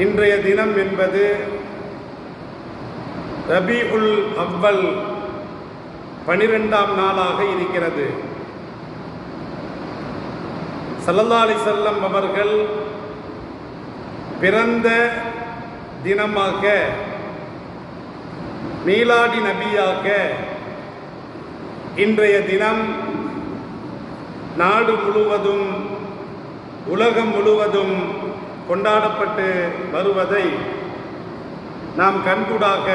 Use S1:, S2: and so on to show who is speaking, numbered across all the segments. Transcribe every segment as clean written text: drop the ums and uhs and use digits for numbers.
S1: இன்றைய தினம் என்பது ரபீஉல் அவ்வல் 12ஆம் நாளாக இருக்கிறது. ஸல்லல்லாஹு அலைஹி வஸல்லம் அவர்கள் பிறந்த தினமாக, மீலாடி நபியாக இன்றைய தினம் நாடு முழுவதும், உலகம் முழுவதும் கொண்டாடப்பட்டு வருவதை நாம் கண்கூடாக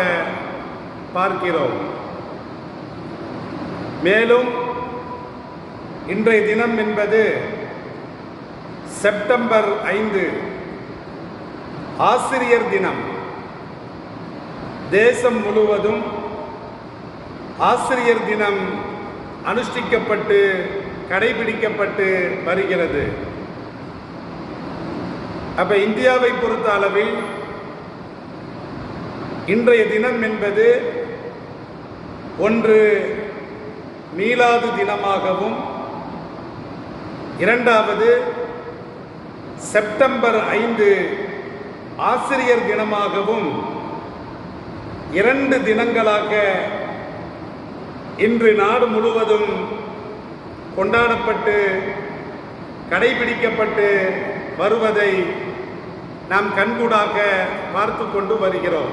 S1: பார்க்கிறோம். மேலும் இன்றைய தினம் என்பது செப்டம்பர் 5 ஆசிரியர் தினம். தேசம் முழுவதும் ஆசிரியர் தினம் அனுஷ்டிக்கப்பட்டு கடைபிடிக்கப்பட்டு வருகிறது. அப்ப இந்தியாவை பொறுத்த அளவில் இன்றைய தினம் என்பது ஒன்று மீலாது தினமாகவும், இரண்டாவது செப்டம்பர் 5 ஆசிரியர் தினமாகவும் 2 தினங்களாக இன்று நாடு முழுவதும் கொண்டாடப்பட்டு கடைபிடிக்கப்பட்டு வருவதை நாம் கண்கூடாக பார்த்து கொண்டு வருகிறோம்.